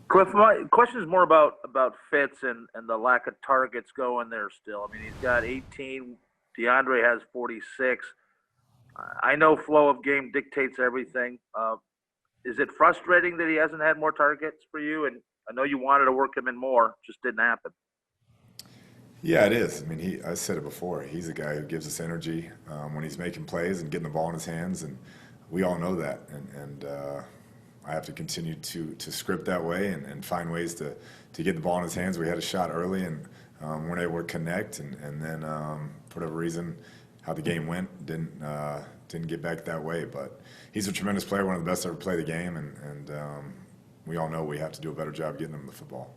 Cliff, my question is more about Fitz and the lack of targets going there still. I mean, he's got 18. DeAndre has 46. I know flow of game dictates everything. Is it frustrating that he hasn't had more targets for you? And I know you wanted to work him in more, just didn't happen. Yeah, it is. I mean, I said it before. He's a guy who gives us energy when he's making plays and getting the ball in his hands, and we all know that. And I have to continue to script that way and find ways to get the ball in his hands. We had a shot early and weren't able to connect, and then for whatever reason, how the game went didn't get back that way. But he's a tremendous player, one of the best to ever play the game, and we all know we have to do a better job getting him the football.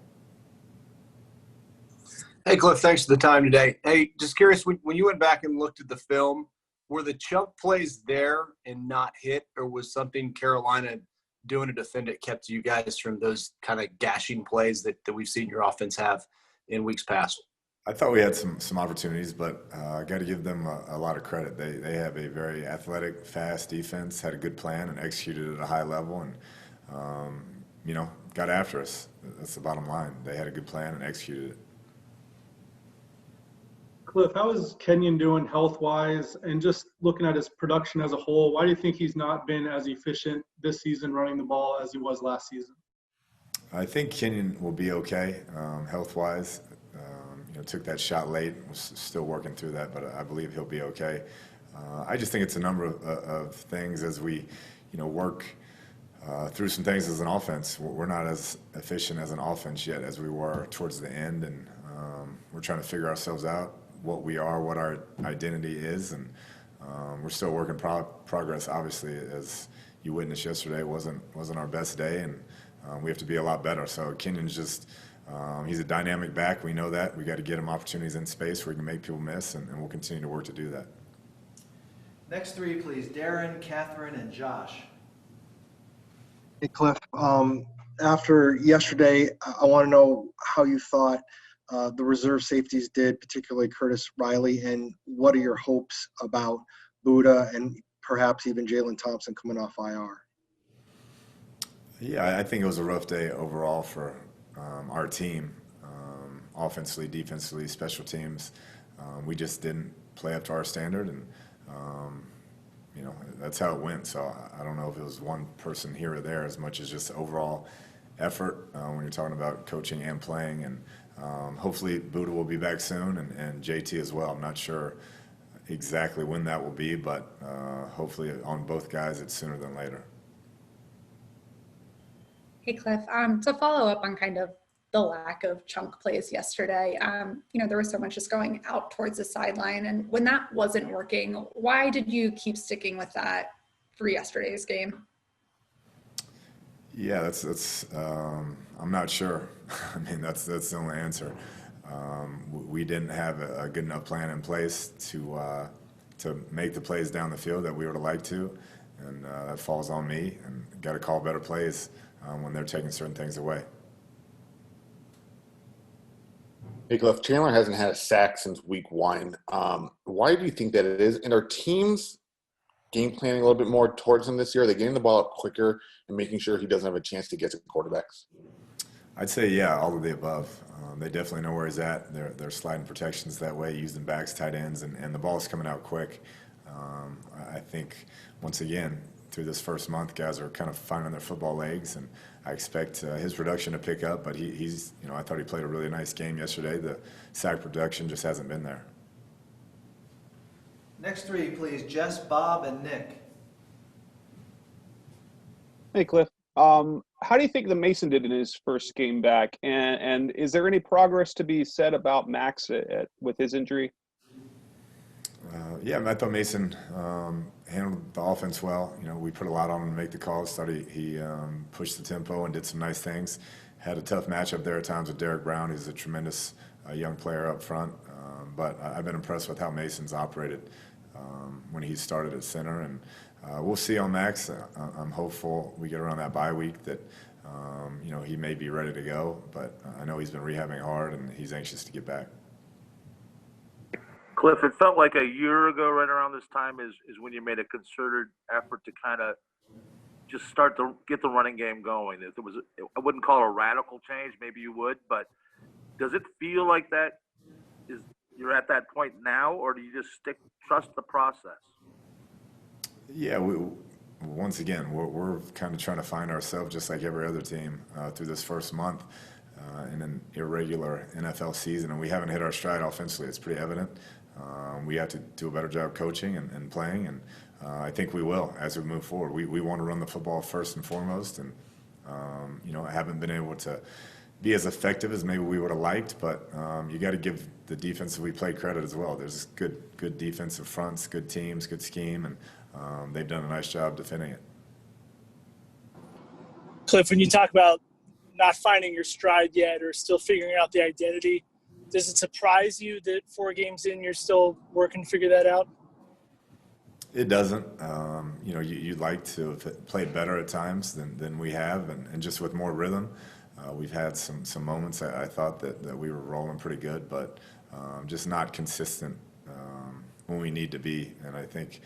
Hey, Kliff, thanks for the time today. Hey, just curious, when you went back and looked at the film, were the chunk plays there and not hit, or was something Carolina doing to defend it kept you guys from those kind of gashing plays that we've seen your offense have in weeks past? I thought we had some opportunities, but I got to give them a lot of credit. They have a very athletic, fast defense, had a good plan, and executed at a high level, and got after us. That's the bottom line. They had a good plan and executed it. Kliff, how is Kenyon doing health-wise? And just looking at his production as a whole, why do you think he's not been as efficient this season running the ball as he was last season? I think Kenyon will be okay health-wise. Took that shot late, was still working through that, but I believe he'll be okay. I just think it's a number of things as we, work through some things as an offense. We're not as efficient as an offense yet as we were towards the end, and we're trying to figure ourselves out, what we are, what our identity is, and we're still working progress. Obviously, as you witnessed yesterday, wasn't our best day, and we have to be a lot better. So Kenyon's just he's a dynamic back. We know that. We got to get him opportunities in space where he can make people miss, and we'll continue to work to do that. Next three, please. Darren, Catherine, and Josh. Hey, Kliff. After yesterday, I want to know how you thought the reserve safeties did, particularly Curtis Riley, and what are your hopes about Budda and perhaps even Jalen Thompson coming off IR? Yeah, I think it was a rough day overall for our team, offensively, defensively, special teams. We just didn't play up to our standard, and that's how it went. So I don't know if it was one person here or there as much as just overall effort when you're talking about coaching and playing. And hopefully Budda will be back soon, and JT as well. I'm not sure exactly when that will be, but hopefully on both guys it's sooner than later. Hey, Kliff, to follow up on kind of the lack of chunk plays yesterday, there was so much just going out towards the sideline. And when that wasn't working, why did you keep sticking with that for yesterday's game? Yeah, that's I'm not sure. I mean, that's the only answer. We didn't have a good enough plan in place to make the plays down the field that we would have liked to, and that falls on me. And got to call better plays when they're taking certain things away. Hey, Kliff, Chandler hasn't had a sack since week 1. Why do you think that it is? And are teams game planning a little bit more towards him this year? Are they getting the ball up quicker and making sure he doesn't have a chance to get to quarterbacks? I'd say, yeah, all of the above. They definitely know where he's at. They're sliding protections that way, using backs, tight ends, and the ball's coming out quick. I think, once again, through this first month, guys are kind of finding their football legs, and I expect his production to pick up, but he's I thought he played a really nice game yesterday. The sack production just hasn't been there. Next three, please. Jess, Bob, and Nick. Hey, Kliff. How do you think the Mason did in his first game back? And is there any progress to be said about Max with his injury? Yeah, I thought Mason handled the offense well. We put a lot on him to make the calls. Thought he pushed the tempo and did some nice things. Had a tough matchup there at times with Derek Brown. He's a tremendous young player up front. But I've been impressed with how Mason's operated when he started at center. And we'll see on Max. I'm hopeful we get around that bye week that he may be ready to go. But I know he's been rehabbing hard, and he's anxious to get back. Kliff, it felt like a year ago, right around this time, is when you made a concerted effort to kind of just start to get the running game going? If there was, I wouldn't call it a radical change. Maybe you would, but does it feel like that is you're at that point now, or do you just trust the process? Yeah, once again, we're kind of trying to find ourselves just like every other team through this first month in an irregular NFL season, and we haven't hit our stride offensively. It's pretty evident. We have to do a better job coaching and playing, and I think we will as we move forward. We want to run the football first and foremost, and I haven't been able to be as effective as maybe we would have liked, but you got to give the defense that we play credit as well. There's good defensive fronts, good teams, good scheme, and they've done a nice job defending it. Kliff, when you talk about not finding your stride yet or still figuring out the identity, does it surprise you that 4 games in you're still working to figure that out? It doesn't. You'd like to have played better at times than we have, and just with more rhythm. We've had some moments I thought that we were rolling pretty good, but just not consistent when we need to be. And I think,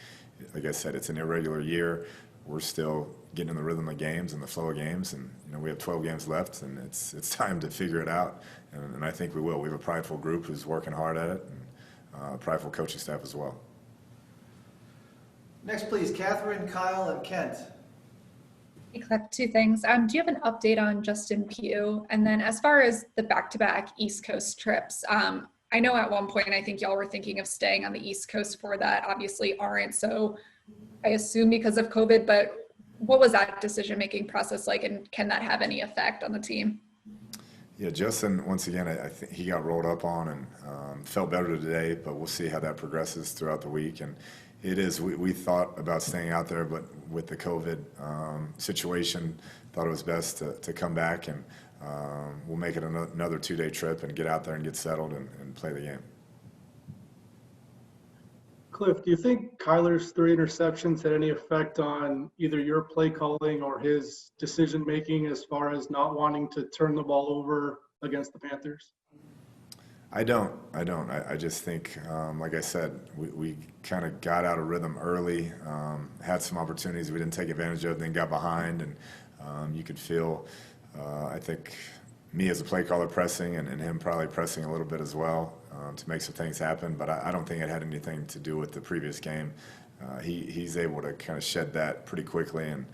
like I said, it's an irregular year. We're still getting in the rhythm of games and the flow of games, and we have 12 games left, and it's time to figure it out. And I think we will. We have a prideful group who's working hard at it, and a prideful coaching staff as well. Next, please, Catherine, Kyle, and Kent. Hey, Kliff, 2 things. Do you have an update on Justin Pugh? And then as far as the back-to-back East Coast trips, I know at one point I think y'all were thinking of staying on the East Coast for that. Obviously aren't, so I assume because of COVID, but what was that decision-making process like, and can that have any effect on the team? Yeah, Justin, once again, I think he got rolled up on and felt better today, but we'll see how that progresses throughout the week. And it is, we thought about staying out there, but with the COVID situation, thought it was best to come back, and we'll make it another 2-day trip and get out there and get settled and play the game. Kliff, do you think Kyler's 3 interceptions had any effect on either your play calling or his decision-making as far as not wanting to turn the ball over against the Panthers? I don't. I just think, like I said, we kind of got out of rhythm early, had some opportunities we didn't take advantage of, then got behind, and you could feel, I think, me as a play caller pressing and him probably pressing a little bit as well to make some things happen. But I don't think it had anything to do with the previous game. He's able to kind of shed that pretty quickly and,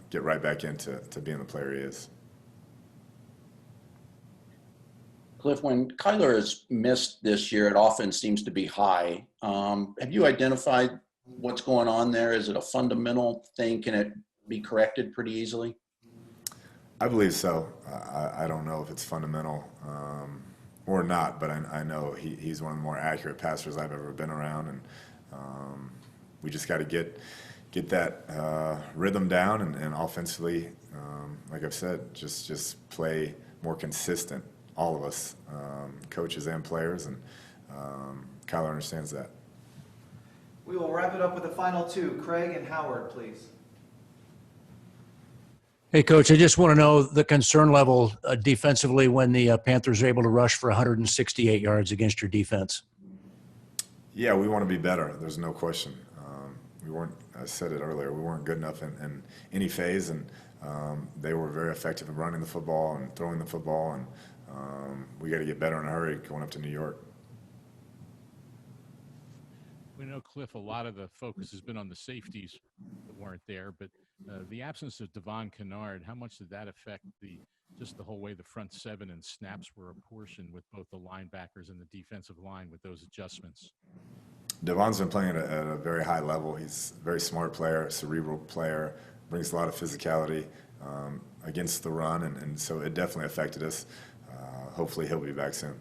get right back into being the player he is. Kliff, when Kyler has missed this year, it often seems to be high. Have you identified what's going on there? Is it a fundamental thing? Can it be corrected pretty easily? I believe so. I don't know if it's fundamental or not, but I know he's one of the more accurate passers I've ever been around, and we just got to get that rhythm down and offensively, like I've said, just play more consistent. All of us, coaches and players, and Kyler understands that. We will wrap it up with the final 2. Craig and Howard, please. Hey, Coach, I just want to know the concern level defensively when the Panthers are able to rush for 168 yards against your defense. Yeah, we want to be better. There's no question. I said it earlier, we weren't good enough in any phase, and they were very effective in running the football and throwing the football, and we got to get better in a hurry going up to New York. We know, Kliff, a lot of the focus has been on the safeties that weren't there, but the absence of Devon Kennard, how much did that affect just the whole way the front 7 and snaps were apportioned with both the linebackers and the defensive line with those adjustments? Devon's been playing at a very high level. He's a very smart player, cerebral player, brings a lot of physicality against the run, and so it definitely affected us. Hopefully he'll be back soon.